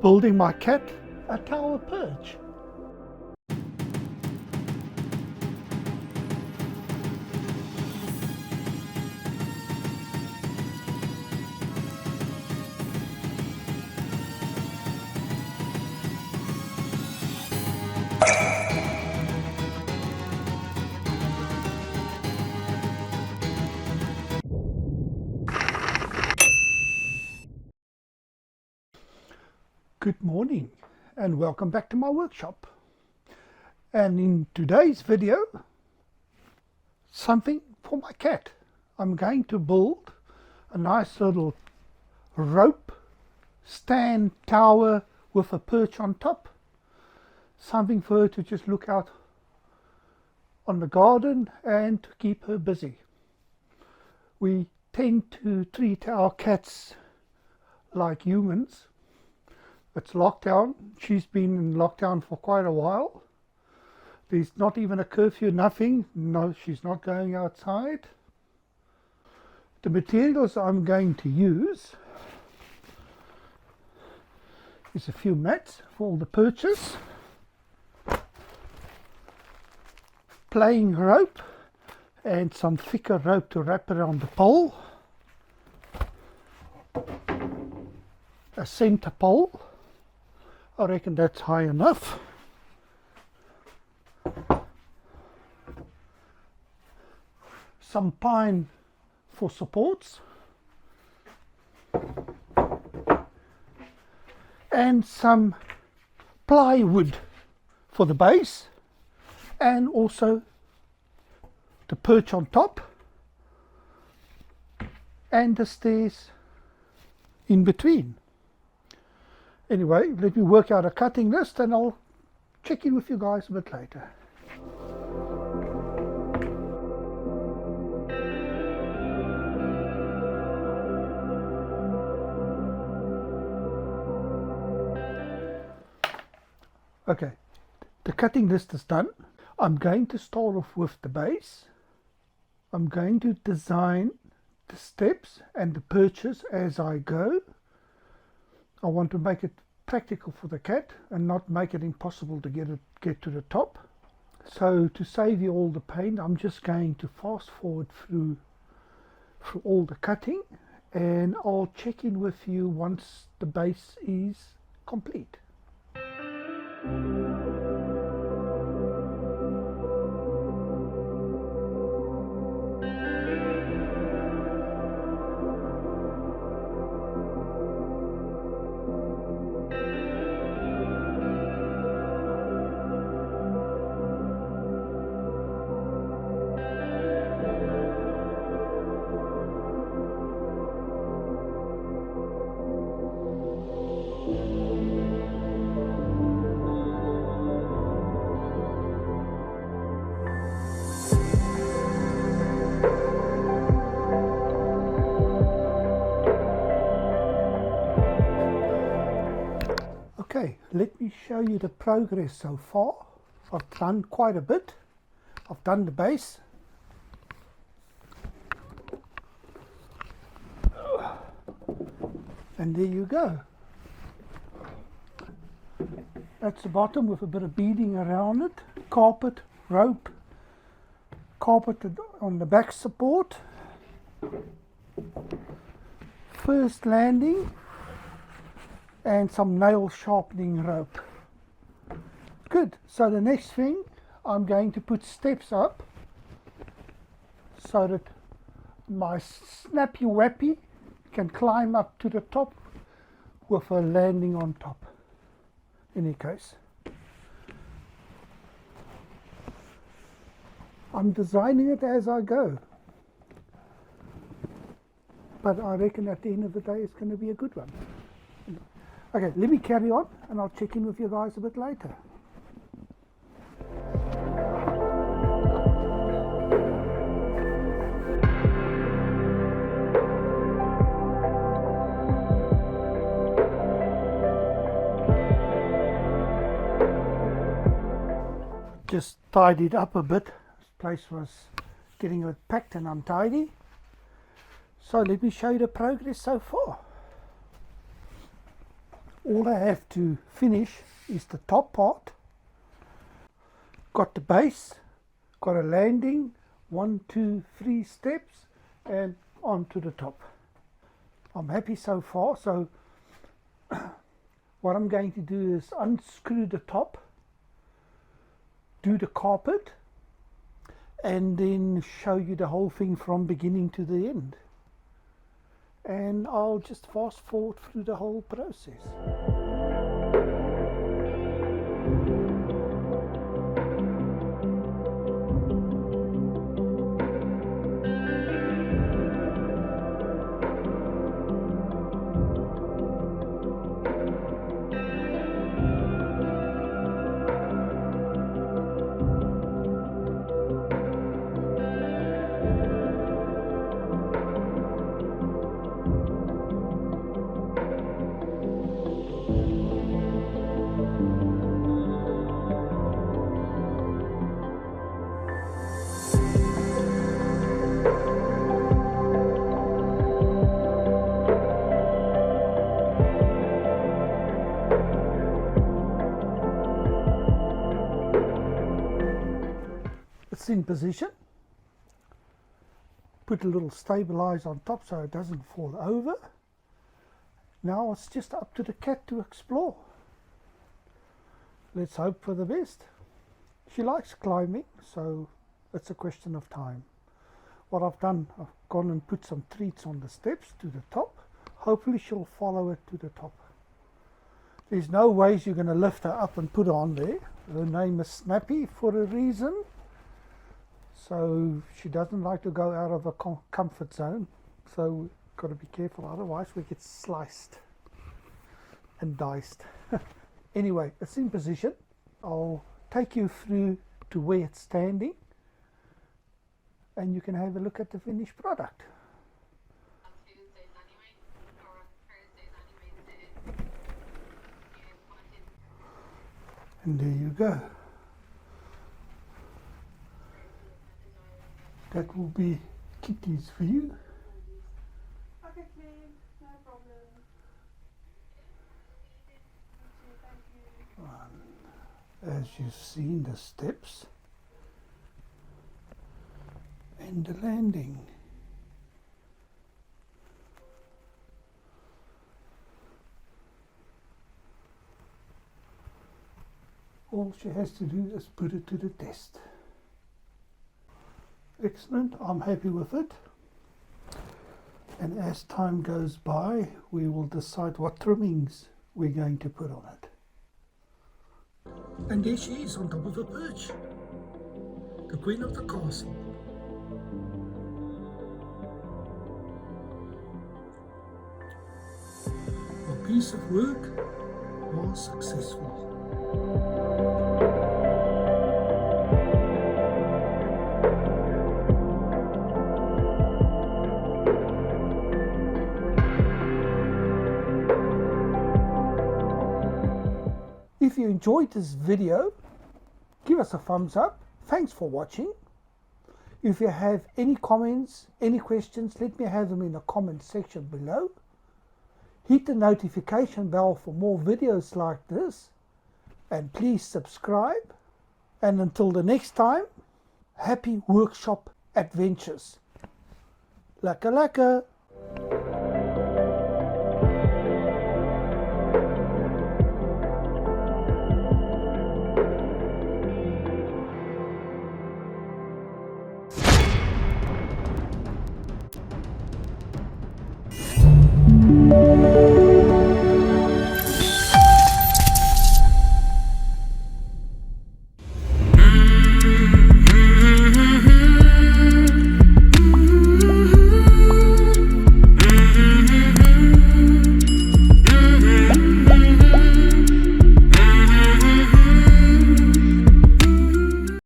building my cat a tower perch. Good morning and welcome back to my workshop. And in today's video, something for my cat. I'm going to build a nice little rope stand tower with a perch on top. Something for her to just look out on the garden and to keep her busy. We tend to treat our cats like humans. It's lockdown. She's been in lockdown for quite a while. There's not even a curfew, nothing. No, she's not going outside. The materials I'm going to use is a few mats for all the perches, playing rope and some thicker rope to wrap around the pole, a center pole. I reckon that's high enough. Some pine for supports. And some plywood for the base. And also the perch on top. And the stairs in between. Anyway, let me work out a cutting list and I'll check in with you guys a bit later. Okay, the cutting list is done. I'm going to start off with the base. I'm going to design the steps and the perches as I go. I want to make it practical for the cat and not make it impossible to get to the top. So to save you all the pain, I'm just going to fast forward through all the cutting, and I'll check in with you once the base is complete. Okay, let me show you the progress so far. I've done quite a bit. I've done the base. And there you go. That's the bottom with a bit of beading around it. Carpet, rope, carpeted on the back support. First landing. And some nail sharpening rope. Good. So the next thing, I'm going to put steps up so that my snappy wappy can climb up to the top with a landing on top. In any case, I'm designing it as I go, but I reckon at the end of the day it's going to be a good one. Okay, let me carry on and I'll check in with you guys a bit later. Just tidied up a bit. This place was getting a bit packed and untidy. So let me show you the progress so far. All I have to finish is the top part. Got the base, got a landing, 1, 2, 3 steps, and on to the top. I'm happy so far. So what I'm going to do is unscrew the top, do the carpet, and then show you the whole thing from beginning to the end. And I'll just fast forward through the whole process. It's in position. Put a little stabilize on top so it doesn't fall over. Now it's just up to the cat to explore. Let's hope for the best. She likes climbing, so it's a question of time. What I've done, I've gone and put some treats on the steps to the top. Hopefully she'll follow it to the top. There's no ways you're going to lift her up and put her on there. Her name is Snappy for a reason. So she doesn't like to go out of her comfort zone. So we've got to be careful, otherwise we get sliced and diced. Anyway, it's in position. I'll take you through to where it's standing, and you can have a look at the finished product. And there you go. That will be Kitty's view. Okay, clean, no problem. Thank you. As you've seen, the steps and the landing. All she has to do is put it to the test. Excellent, I'm happy with it. And as time goes by, we will decide what trimmings we're going to put on it. And there she is on top of a perch, the queen of the castle. Our piece of work was successful. If you enjoyed this video, give us a thumbs up. Thanks for watching. If you have any comments, any questions, let me have them in the comment section below. Hit the notification bell for more videos like this. And please subscribe. And until the next time, happy workshop adventures. Lekker lekker!